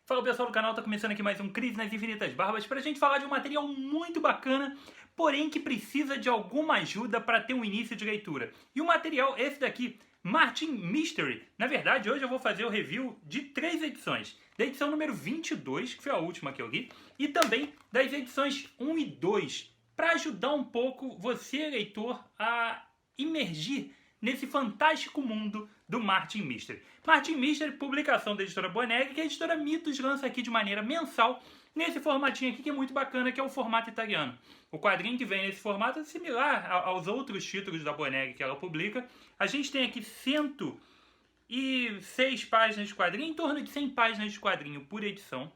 Fala pessoal do canal, tá começando aqui mais um Crise nas Infinitas Barbas pra gente falar de um material muito bacana, porém que precisa de alguma ajuda para ter um início de leitura. E o material esse daqui, Martin Mystery. Na verdade, hoje eu vou fazer o review de 3 edições. Da edição número 22, que foi a última que eu li, e também das edições 1 e 2, para ajudar um pouco você, leitor, a imergir nesse fantástico mundo do Martin Mystery. Martin Mystery, publicação da editora Bonegg, que a editora Mitos lança aqui de maneira mensal, nesse formatinho aqui que é muito bacana, que é o formato italiano. O quadrinho que vem nesse formato é similar aos outros títulos da Bonegg que ela publica. A gente tem aqui 106 páginas de quadrinho, em torno de 100 páginas de quadrinho por edição,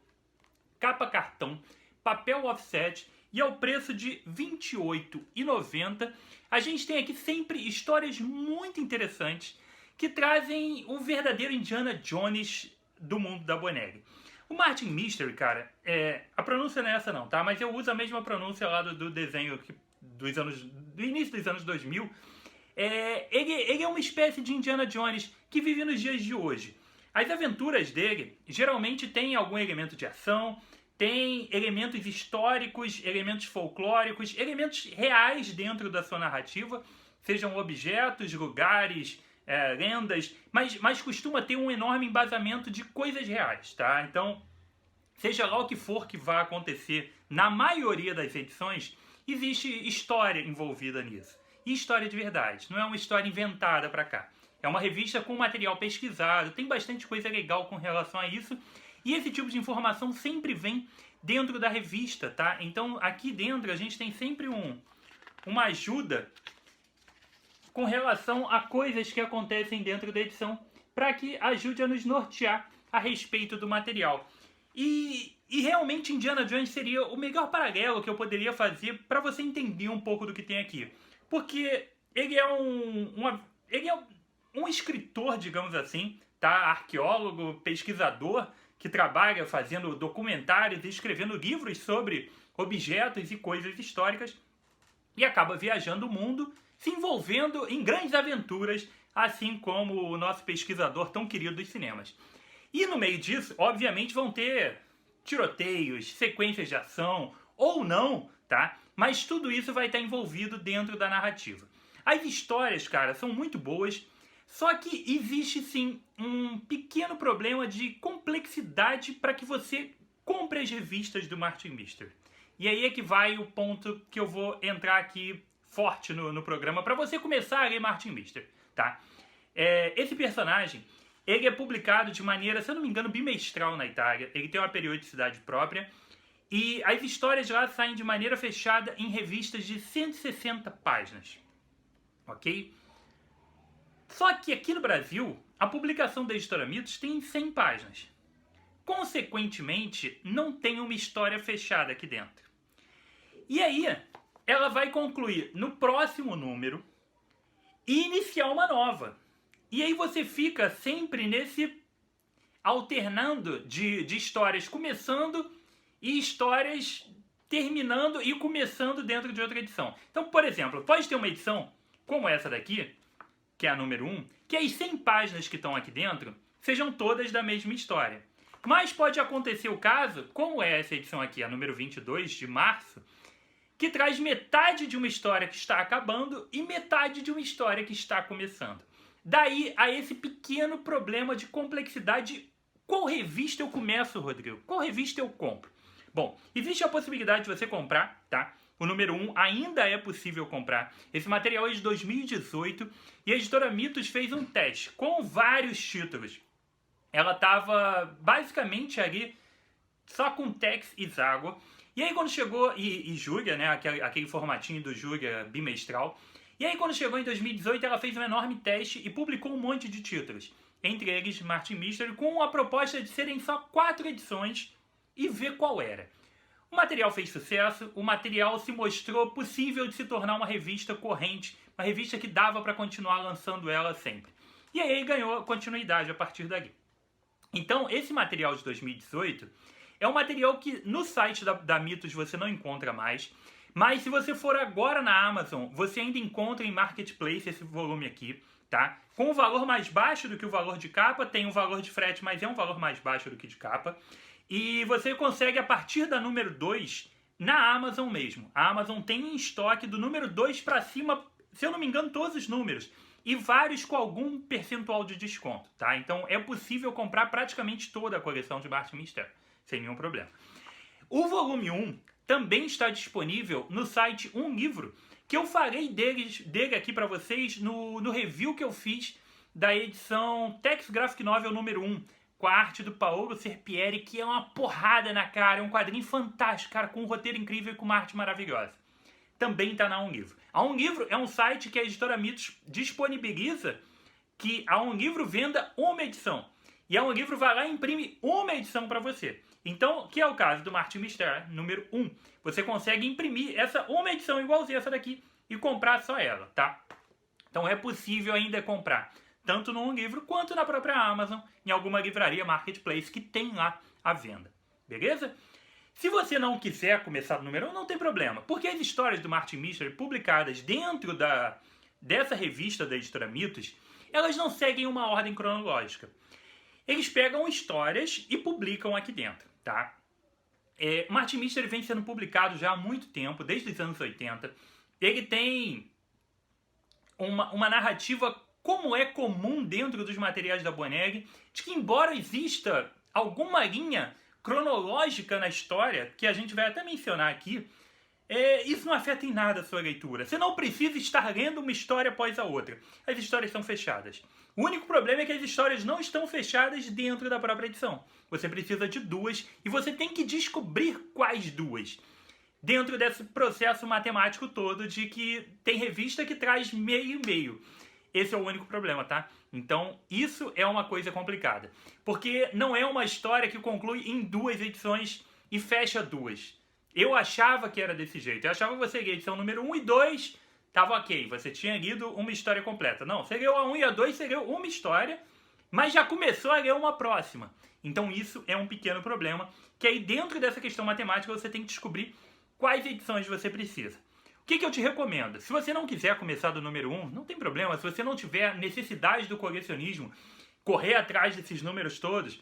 capa cartão, papel offset, e ao preço de R$ 28,90. A gente tem aqui sempre histórias muito interessantes que trazem o verdadeiro Indiana Jones do mundo da Bonegg. O Martin Mystery, cara, a pronúncia não é essa não, tá? Mas eu uso a mesma pronúncia lá do desenho do início dos anos 2000. Ele é uma espécie de Indiana Jones que vive nos dias de hoje. As aventuras dele geralmente têm algum elemento de ação, tem elementos históricos, elementos folclóricos, elementos reais dentro da sua narrativa, sejam objetos, lugares, lendas, mas costuma ter um enorme embasamento de coisas reais, tá? Então, seja lá o que for que vá acontecer, na maioria das edições, existe história envolvida nisso. E história de verdade, não é uma história inventada para cá. É uma revista com material pesquisado, tem bastante coisa legal com relação a isso. E esse tipo de informação sempre vem dentro da revista, tá? Então aqui dentro a gente tem sempre uma ajuda com relação a coisas que acontecem dentro da edição para que ajude a nos nortear a respeito do material. E realmente Indiana Jones seria o melhor paralelo que eu poderia fazer para você entender um pouco do que tem aqui. Porque ele é um escritor, digamos assim, tá? Arqueólogo, pesquisador, que trabalha fazendo documentários e escrevendo livros sobre objetos e coisas históricas e acaba viajando o mundo, se envolvendo em grandes aventuras, assim como o nosso pesquisador tão querido dos cinemas. E no meio disso, obviamente, vão ter tiroteios, sequências de ação, ou não, tá? Mas tudo isso vai estar envolvido dentro da narrativa. As histórias, cara, são muito boas, só que existe sim um pequeno problema de complexidade para que você compre as revistas do Martin Mystery. E aí é que vai o ponto que eu vou entrar aqui forte no programa para você começar a ler Martin Mystery, tá? Esse personagem, ele é publicado de maneira, se eu não me engano, bimestral na Itália. Ele tem uma periodicidade própria e as histórias lá saem de maneira fechada em revistas de 160 páginas, ok? Só que aqui no Brasil, a publicação da editora Mitos tem 100 páginas. Consequentemente, não tem uma história fechada aqui dentro. E aí, ela vai concluir no próximo número e iniciar uma nova. E aí você fica sempre nesse alternando de histórias começando e histórias terminando e começando dentro de outra edição. Então, por exemplo, pode ter uma edição como essa daqui, que é a número 1, que as 100 páginas que estão aqui dentro sejam todas da mesma história. Mas pode acontecer o caso, como é essa edição aqui, a número 22 de março, que traz metade de uma história que está acabando e metade de uma história que está começando. Daí a esse pequeno problema de complexidade. Qual revista eu começo, Rodrigo? Qual revista eu compro? Bom, existe a possibilidade de você comprar, tá? O número 1 ainda é possível comprar. Esse material é de 2018 e a editora Mitos fez um teste com vários títulos. Ela estava basicamente ali só com Tex e Zago. E aí quando chegou, e Júlia, né, aquele formatinho do Júlia bimestral. E aí quando chegou em 2018 ela fez um enorme teste e publicou um monte de títulos. Entre eles Martin Mystery, com a proposta de serem só 4 edições e ver qual era. O material fez sucesso, o material se mostrou possível de se tornar uma revista corrente, uma revista que dava para continuar lançando ela sempre. E aí ganhou continuidade a partir dali. Então, esse material de 2018 é um material que no site da Mitos você não encontra mais, mas se você for agora na Amazon, você ainda encontra em Marketplace esse volume aqui, tá? Com um valor mais baixo do que o valor de capa, tem um valor de frete, mas é um valor mais baixo do que de capa. E você consegue a partir da número 2 na Amazon mesmo. A Amazon tem em estoque do número 2 para cima, se eu não me engano, todos os números. E vários com algum percentual de desconto, tá? Então é possível comprar praticamente toda a coleção de Marte Mistério, sem nenhum problema. O volume 1 também está disponível no site Um Livro, que eu farei dele aqui para vocês no review que eu fiz da edição Tex Graphic Novel número 1, com a arte do Paolo Serpieri, que é uma porrada na cara, é um quadrinho fantástico, cara, com um roteiro incrível e com uma arte maravilhosa. Também está na Um Livro. A Um Livro é um site que a editora Mitos disponibiliza que a Um Livro venda uma edição. E a Um Livro vai lá e imprime uma edição para você. Então, que é o caso do Marte Mistério número 1. Você consegue imprimir essa uma edição igualzinha essa daqui e comprar só ela, tá? Então é possível ainda comprar tanto no Um Livro quanto na própria Amazon, em alguma livraria Marketplace que tem lá a venda. Beleza? Se você não quiser começar do número 1, não tem problema, porque as histórias do Marte Mistério publicadas dentro dessa revista da editora Mitos, elas não seguem uma ordem cronológica. Eles pegam histórias e publicam aqui dentro, tá? Marte Mistério vem sendo publicado já há muito tempo, desde os anos 80. Ele tem uma narrativa, como é comum dentro dos materiais da Boneg, de que embora exista alguma linha cronológica na história, que a gente vai até mencionar aqui, isso não afeta em nada a sua leitura. Você não precisa estar lendo uma história após a outra. As histórias são fechadas. O único problema é que as histórias não estão fechadas dentro da própria edição. Você precisa de duas e você tem que descobrir quais duas. Dentro desse processo matemático todo de que tem revista que traz meio e meio. Esse é o único problema, tá? Então, isso é uma coisa complicada. Porque não é uma história que conclui em duas edições e fecha duas. Eu achava que era desse jeito. Eu achava que você lia a edição número 1 e 2, tava ok. Você tinha lido uma história completa. Não, você leu a 1 e a 2, você leu uma história, mas já começou a ler uma próxima. Então, isso é um pequeno problema, que aí dentro dessa questão matemática você tem que descobrir quais edições você precisa. O que eu te recomendo? Se você não quiser começar do número 1, não tem problema. Se você não tiver necessidade do colecionismo, correr atrás desses números todos,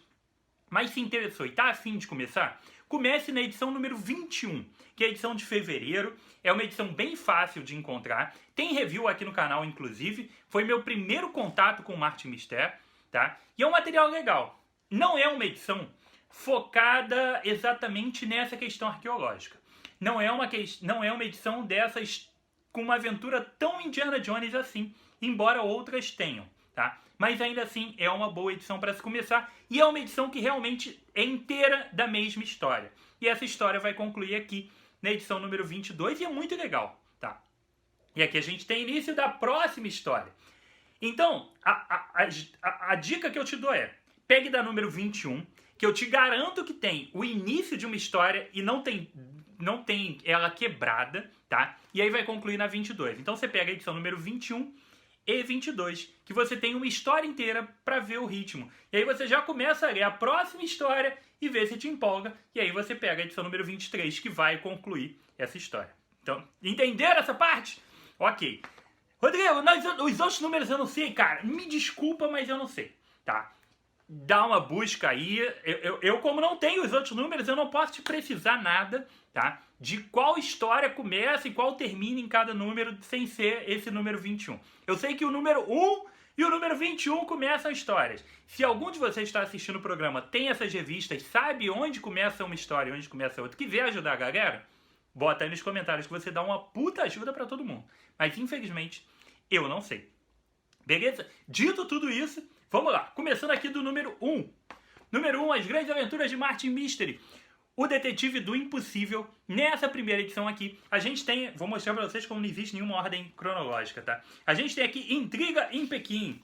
mas se interessou e está afim de começar, comece na edição número 21, que é a edição de fevereiro. É uma edição bem fácil de encontrar. Tem review aqui no canal, inclusive. Foi meu primeiro contato com o Marte Mistério, tá? E é um material legal. Não é uma edição focada exatamente nessa questão arqueológica. Não é uma edição dessas com uma aventura tão Indiana Jones assim, embora outras tenham, tá? Mas ainda assim é uma boa edição para se começar e é uma edição que realmente é inteira da mesma história. E essa história vai concluir aqui na edição número 22 e é muito legal, tá? E aqui a gente tem início da próxima história. Então, a dica que eu te dou é, pegue da número 21, que eu te garanto que tem o início de uma história e não tem ela quebrada, tá? E aí vai concluir na 22. Então você pega a edição número 21 e 22, que você tem uma história inteira para ver o ritmo. E aí você já começa a ler a próxima história e vê se te empolga. E aí você pega a edição número 23, que vai concluir essa história. Então, entenderam essa parte? Ok. Rodrigo, os outros números eu não sei, cara. Me desculpa, mas eu não sei, tá? Dá uma busca aí. Eu como não tenho os outros números, eu não posso te precisar nada, tá? De qual história começa e qual termina em cada número, sem ser esse número 21. Eu sei que o número 1 e o número 21 começam histórias. Se algum de vocês está assistindo o programa, tem essas revistas, sabe onde começa uma história e onde começa outra, quiser ajudar a galera, bota aí nos comentários que você dá uma puta ajuda para todo mundo. Mas infelizmente, eu não sei. Beleza? Dito tudo isso, vamos lá. Começando aqui do número 1. Número 1, As Grandes Aventuras de Marte Mistério. O Detetive do Impossível. Nessa primeira edição aqui, a gente tem... Vou mostrar pra vocês como não existe nenhuma ordem cronológica, tá? A gente tem aqui Intriga em Pequim,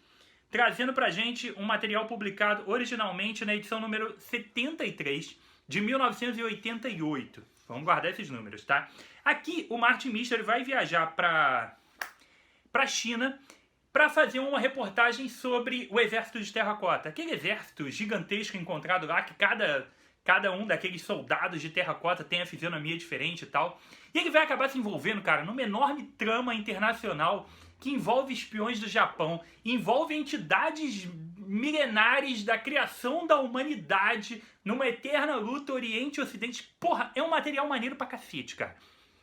trazendo pra gente um material publicado originalmente na edição número 73, de 1988. Vamos guardar esses números, tá? Aqui, o Marte Mistério vai viajar pra China para fazer uma reportagem sobre o exército de terracota. Aquele exército gigantesco encontrado lá, que cada um daqueles soldados de terracota tem a fisionomia diferente e tal. E ele vai acabar se envolvendo, cara, numa enorme trama internacional que envolve espiões do Japão, envolve entidades milenares da criação da humanidade numa eterna luta Oriente e Ocidente. Porra, é um material maneiro pra cacete, cara.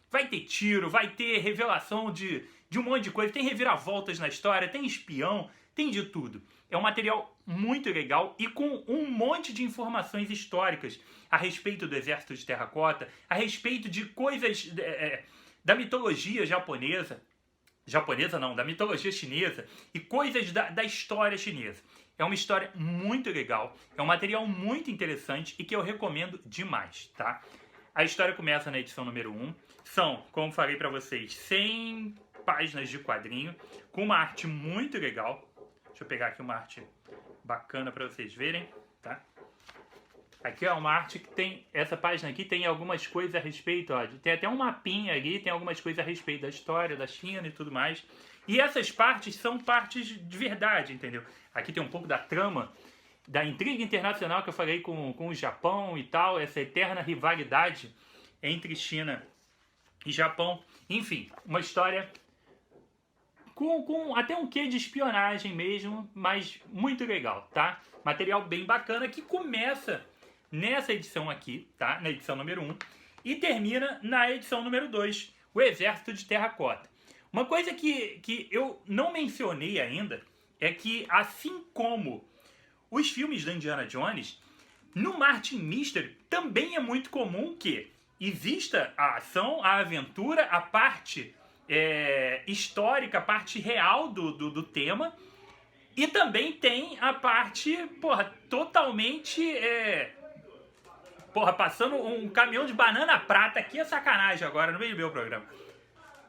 Vai ter tiro, vai ter revelação de um monte de coisa, tem reviravoltas na história, tem espião, tem de tudo. É um material muito legal e com um monte de informações históricas a respeito do exército de terracota, a respeito de coisas da mitologia japonesa, da mitologia chinesa e coisas da história chinesa. É uma história muito legal, é um material muito interessante e que eu recomendo demais, tá? A história começa na edição número 1, são, como falei pra vocês, 100 páginas de quadrinho, com uma arte muito legal. Deixa eu pegar aqui uma arte bacana pra vocês verem, tá? Aqui é uma arte que tem, essa página aqui tem algumas coisas a respeito, ó, tem até um mapinha ali, tem algumas coisas a respeito da história da China e tudo mais. E essas partes são partes de verdade, entendeu? Aqui tem um pouco da trama, da intriga internacional que eu falei com o Japão e tal, essa eterna rivalidade entre China e Japão. Enfim, uma história com até um quê de espionagem mesmo, mas muito legal, tá? Material bem bacana que começa nessa edição aqui, tá? Na edição número 1 e termina na edição número 2, o Exército de Terracota. Uma coisa que eu não mencionei ainda é que, assim como os filmes da Indiana Jones, no Martin Mystery também é muito comum que exista a ação, a aventura, a parte histórica, a parte real do tema, e também tem a parte, porra, totalmente... Porra, passando um caminhão de banana prata aqui é sacanagem agora, no meio do meu programa.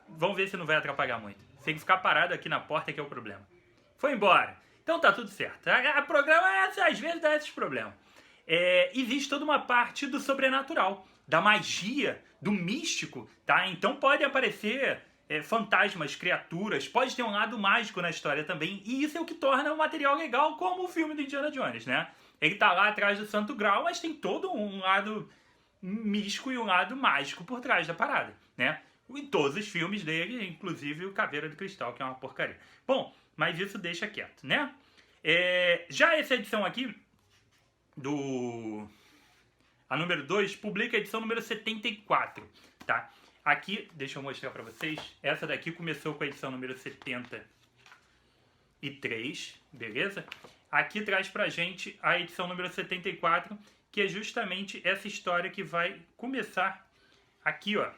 Vamos ver se não vai atrapalhar muito. Tem que ficar parado aqui na porta que é o problema. Foi embora. Então tá tudo certo. O programa, às vezes, dá esses problemas. Existe toda uma parte do sobrenatural, da magia, do místico, tá? Então pode aparecer fantasmas, criaturas, pode ter um lado mágico na história também, e isso é o que torna o material legal, como o filme do Indiana Jones, né? Ele tá lá atrás do Santo Graal, mas tem todo um lado místico e um lado mágico por trás da parada, né? Em todos os filmes dele, inclusive o Caveira de Cristal, que é uma porcaria. Bom, mas isso deixa quieto, né? Já essa edição aqui, a número 2, publica a edição número 74, tá? Aqui, deixa eu mostrar pra vocês, essa daqui começou com a edição número 73, beleza? Aqui traz pra gente a edição número 74, que é justamente essa história que vai começar aqui, ó,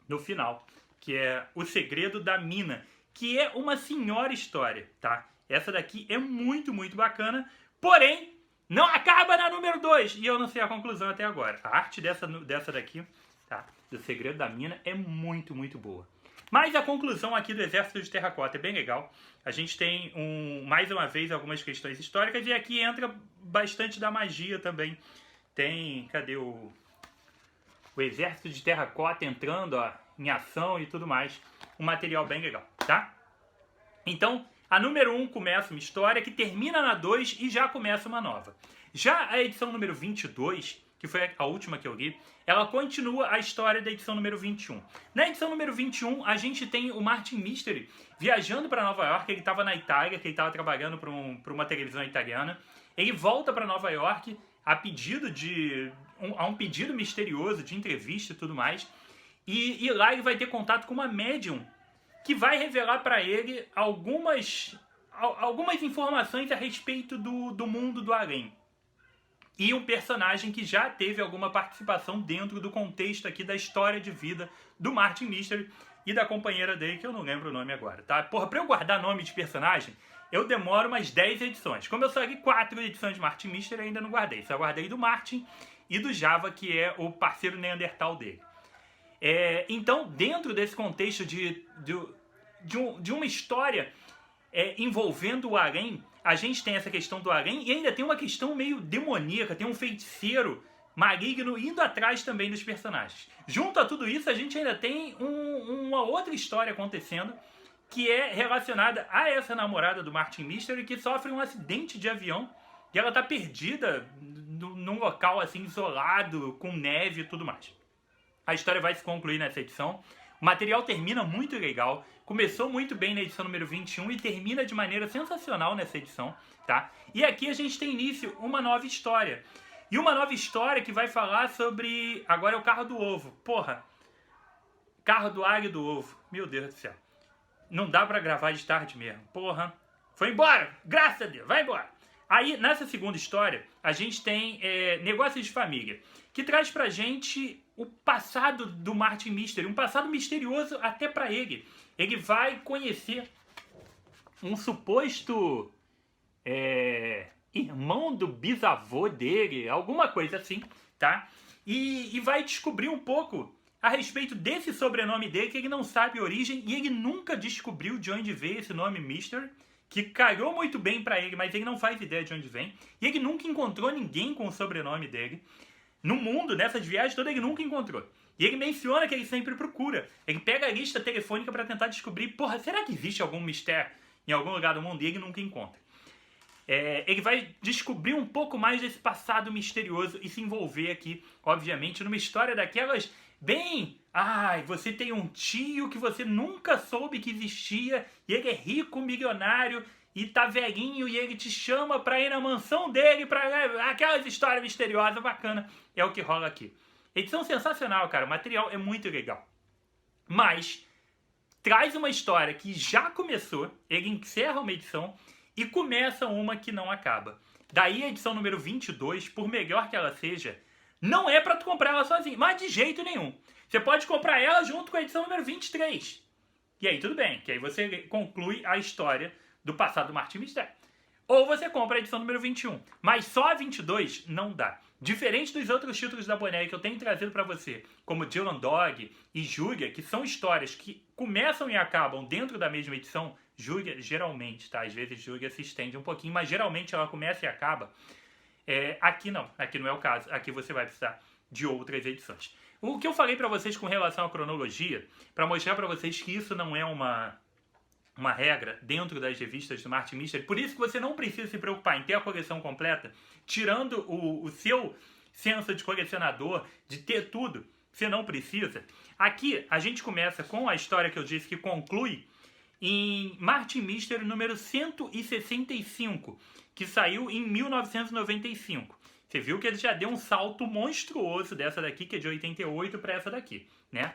no final, que é O Segredo da Mina, que é uma senhora história, tá? Essa daqui é muito, muito bacana, porém, não acaba na número 2, e eu não sei a conclusão até agora. A arte dessa daqui, tá? Do Segredo da Mina é muito, muito boa. Mas a conclusão aqui do Exército de Terracota é bem legal. A gente tem, mais uma vez, algumas questões históricas, e aqui entra bastante da magia também. Tem, cadê o Exército de Terracota entrando, ó, em ação e tudo mais. Um material bem legal, tá? Então, a número 1 começa uma história que termina na 2 e já começa uma nova. Já a edição número 22, que foi a última que eu li, ela continua a história da edição número 21. Na edição número 21, a gente tem o Martin Mystery viajando para Nova York. Ele estava na Itália, que ele estava trabalhando para uma televisão italiana. Ele volta para Nova York a um pedido misterioso de entrevista e tudo mais. E lá ele vai ter contato com uma médium que vai revelar para ele algumas informações a respeito do mundo do além. E um personagem que já teve alguma participação dentro do contexto aqui da história de vida do Martin Mystery e da companheira dele, que eu não lembro o nome agora, tá? Porra, pra eu guardar nome de personagem, eu demoro umas 10 edições. Como eu só li 4 edições de Martin Mystery, ainda não guardei. Só guardei do Martin e do Java, que é o parceiro Neandertal dele. Então, dentro desse contexto de uma história envolvendo o além, a gente tem essa questão do além e ainda tem uma questão meio demoníaca, tem um feiticeiro maligno indo atrás também dos personagens. Junto a tudo isso, a gente ainda tem uma outra história acontecendo que é relacionada a essa namorada do Martin Mystery que sofre um acidente de avião e ela tá perdida num local assim isolado, com neve e tudo mais. A história vai se concluir nessa edição. O O material termina muito legal, começou muito bem na edição número 21 e termina de maneira sensacional nessa edição, tá? E aqui a gente tem início uma nova história. E uma nova história que vai falar sobre... Agora é o carro do ovo. Porra, carro do alho e do ovo. Meu Deus do céu. Não dá pra gravar de tarde mesmo. Porra, foi embora, graças a Deus, vai embora. Aí, nessa segunda história, a gente tem Negócios de Família, que traz pra gente o passado do Martin Mystery, um passado misterioso até pra ele. Ele vai conhecer um suposto irmão do bisavô dele, alguma coisa assim, tá? E vai descobrir um pouco a respeito desse sobrenome dele, que ele não sabe a origem, e ele nunca descobriu de onde veio esse nome Mystery, que calhou muito bem pra ele, mas ele não faz ideia de onde vem. E ele nunca encontrou ninguém com o sobrenome dele. No mundo, nessas viagens todas, ele nunca encontrou. E ele menciona que ele sempre procura. Ele pega a lista telefônica pra tentar descobrir, porra, será que existe algum mistério em algum lugar do mundo? E ele nunca encontra. Ele vai descobrir um pouco mais desse passado misterioso e se envolver aqui, obviamente, numa história daquelas bem... Ai, você tem um tio que você nunca soube que existia e ele é rico, milionário e tá velhinho e ele te chama pra ir na mansão dele, pra aquelas histórias misteriosas, bacana. É o que rola aqui. Edição sensacional, cara. O material é muito legal. Mas traz uma história que já começou, ele encerra uma edição e começa uma que não acaba. Daí a edição número 22, por melhor que ela seja, não é pra tu comprar ela sozinho, mas de jeito nenhum. Você pode comprar ela junto com a edição número 23. E aí tudo bem, que aí você conclui a história do passado do Martin Mystery. Ou você compra a edição número 21. Mas só a 22 não dá. Diferente dos outros títulos da Bonelli que eu tenho trazido pra você, como Dylan Dog e Júlia, que são histórias que começam e acabam dentro da mesma edição. Júlia, geralmente, tá? Às vezes Júlia se estende um pouquinho, mas geralmente ela começa e acaba. Aqui não é o caso. Aqui você vai precisar de outras edições. O que eu falei pra vocês com relação à cronologia, pra mostrar pra vocês que isso não é uma regra dentro das revistas do Martin Mystery, por isso que você não precisa se preocupar em ter a coleção completa, tirando o seu senso de colecionador, de ter tudo, você não precisa. Aqui a gente começa com a história que eu disse que conclui em Martin Mystery número 165, que saiu em 1995. Você viu que ele já deu um salto monstruoso dessa daqui, que é de 88 para essa daqui, né?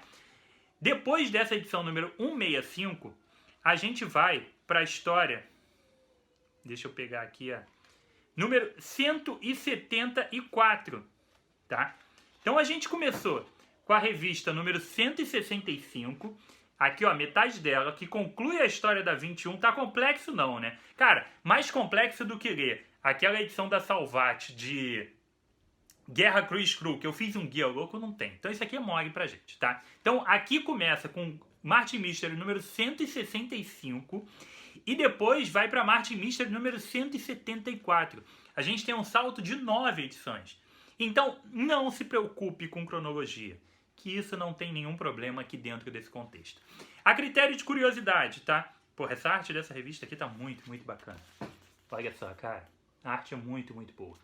Depois dessa edição número 165, a gente vai para a história... Deixa eu pegar aqui, número 174, tá? Então a gente começou com a revista número 165, aqui ó, metade dela, que conclui a história da 21. Tá complexo não, né? Cara, mais complexo do que ler aquela edição da Salvat de Guerra Cruz Cru, que eu fiz um guia louco, não tem. Então isso aqui é mole pra gente, tá? Então aqui começa com Martin Mystery número 165 e depois vai para Martin Mystery número 174. A gente tem um salto de 9 edições. Então não se preocupe com cronologia, que isso não tem nenhum problema aqui dentro desse contexto. A critério de curiosidade, tá? Porra, essa arte dessa revista aqui tá muito, muito bacana. Olha só, cara. A arte é muito, muito boa.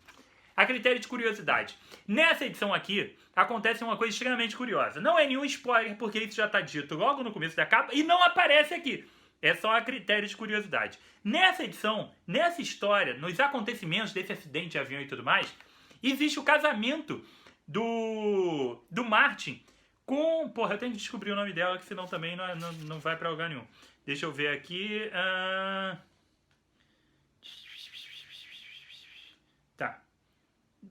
A critério de curiosidade. Nessa edição aqui, acontece uma coisa extremamente curiosa. Não é nenhum spoiler, porque isso já está dito logo no começo da capa e não aparece aqui. É só a critério de curiosidade. Nessa edição, nessa história, nos acontecimentos desse acidente de avião e tudo mais, existe o casamento do Martin com... Porra, eu tenho que descobrir o nome dela, que senão também não vai para lugar nenhum. Deixa eu ver aqui... Tá.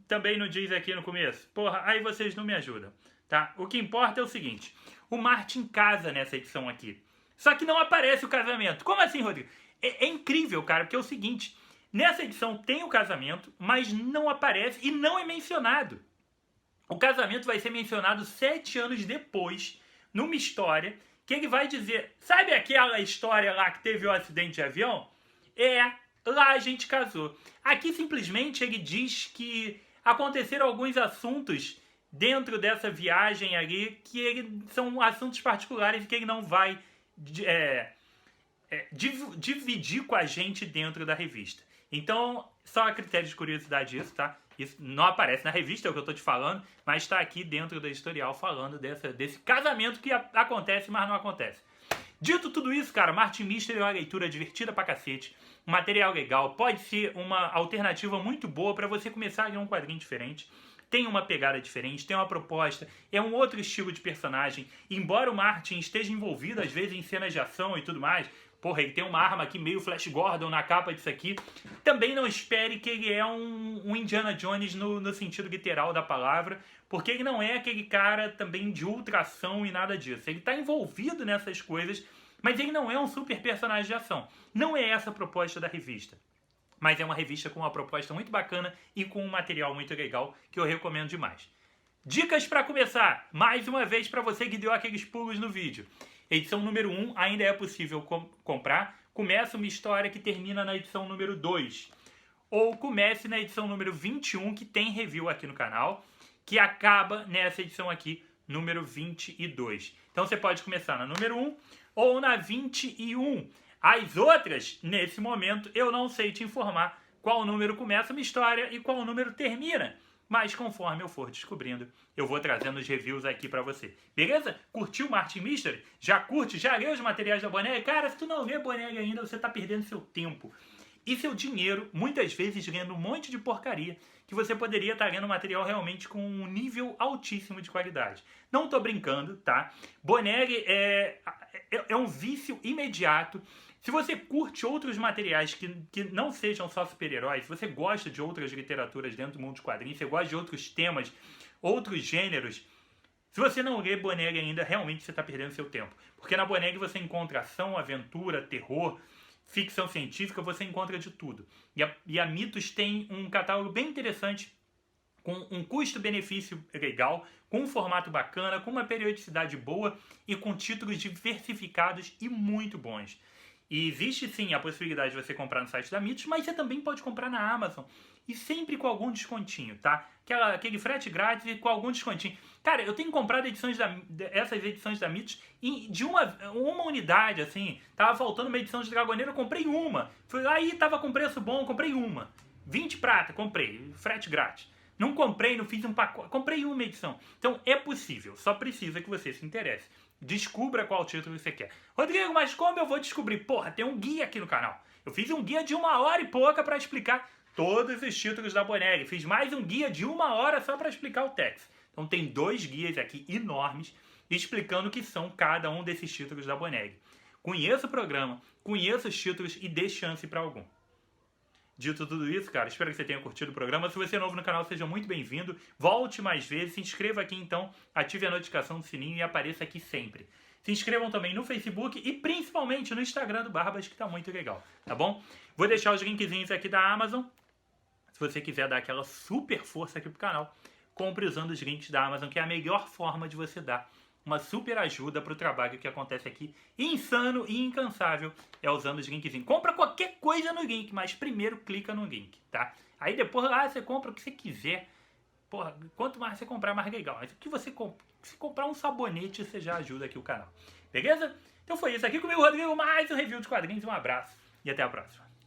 Também não diz aqui no começo. Porra, aí vocês não me ajudam, tá? O que importa é o seguinte. O Martin casa nessa edição aqui. Só que não aparece o casamento. Como assim, Rodrigo? É incrível, cara, porque é o seguinte. Nessa edição tem o casamento, mas não aparece e não é mencionado. O casamento vai ser mencionado 7 anos depois, numa história, que ele vai dizer... Sabe aquela história lá que teve o acidente de avião? Lá a gente casou. Aqui simplesmente ele diz que aconteceram alguns assuntos dentro dessa viagem ali que são assuntos particulares e que ele não vai dividir com a gente dentro da revista. Então, só a critério de curiosidade isso, tá? Isso não aparece na revista, é o que eu tô te falando, mas está aqui dentro do editorial falando desse casamento que acontece, mas não acontece. Dito tudo isso, cara, Martin Mystery é uma leitura divertida pra cacete, um material legal, pode ser uma alternativa muito boa para você começar a ler um quadrinho diferente. Tem uma pegada diferente, tem uma proposta, é um outro estilo de personagem. Embora o Martin esteja envolvido, às vezes, em cenas de ação e tudo mais, porra, ele tem uma arma aqui meio Flash Gordon na capa disso aqui. Também não espere que ele é um Indiana Jones no sentido literal da palavra, porque ele não é aquele cara também de ultra ação e nada disso. Ele está envolvido nessas coisas, mas ele não é um super personagem de ação. Não é essa a proposta da revista. Mas é uma revista com uma proposta muito bacana e com um material muito legal que eu recomendo demais. Dicas para começar, mais uma vez para você que deu aqueles pulos no vídeo. Edição número 1 ainda é possível comprar. Começa uma história que termina na edição número 2. Ou comece na edição número 21, que tem review aqui no canal, que acaba nessa edição aqui, número 22. Então você pode começar na número 1 ou na 21. As outras, nesse momento, eu não sei te informar qual número começa uma história e qual número termina. Mas conforme eu for descobrindo, eu vou trazendo os reviews aqui pra você. Beleza? Curtiu Martin Mystery? Já curte? Já leu os materiais da Bonelli? Cara, se tu não lê Bonelli ainda, você tá perdendo seu tempo e seu dinheiro, muitas vezes lendo um monte de porcaria, que você poderia estar lendo material realmente com um nível altíssimo de qualidade. Não tô brincando, tá? Bonelli é um vício imediato. Se você curte outros materiais que não sejam só super-heróis, se você gosta de outras literaturas dentro do mundo dos quadrinhos, você gosta de outros temas, outros gêneros, se você não lê Bonelli ainda, realmente você está perdendo seu tempo. Porque na Bonelli você encontra ação, aventura, terror, ficção científica, você encontra de tudo. E a Mitos tem um catálogo bem interessante, com um custo-benefício legal, com um formato bacana, com uma periodicidade boa e com títulos diversificados e muito bons. E existe sim a possibilidade de você comprar no site da Mitos, mas você também pode comprar na Amazon. E sempre com algum descontinho, tá? Aquele frete grátis e com algum descontinho. Cara, eu tenho comprado essas edições da Mitos de uma unidade, assim. Tava faltando uma edição de Dragoneiro, eu comprei uma. Fui lá e tava com preço bom, comprei uma. 20 prata, comprei. Frete grátis. Não comprei, não fiz um pacote. Comprei uma edição. Então é possível, só precisa que você se interesse. Descubra qual título você quer. Rodrigo, mas como eu vou descobrir? Porra, tem um guia aqui no canal. Eu fiz um guia de 1 hora e pouca para explicar todos os títulos da Bonelli. Fiz mais um guia de 1 hora só para explicar o Tex. Então tem 2 guias aqui enormes explicando o que são cada um desses títulos da Bonelli. Conheça o programa, conheça os títulos e dê chance para algum. Dito tudo isso, cara, espero que você tenha curtido o programa. Se você é novo no canal, seja muito bem-vindo. Volte mais vezes, se inscreva aqui então, ative a notificação do sininho e apareça aqui sempre. Se inscrevam também no Facebook e principalmente no Instagram do Barbas, que tá muito legal, tá bom? Vou deixar os linkzinhos aqui da Amazon. Se você quiser dar aquela super força aqui pro canal, compre usando os links da Amazon, que é a melhor forma de você dar uma super ajuda para o trabalho que acontece aqui, insano e incansável, é usando os linkzinhos. Compra qualquer coisa no link, mas primeiro clica no link, tá? Aí depois você compra o que você quiser. Porra, quanto mais você comprar, mais legal. Mas que se comprar um sabonete, você já ajuda aqui o canal. Beleza? Então foi isso aqui comigo, Rodrigo, mais um review de quadrinhos. Um abraço e até a próxima.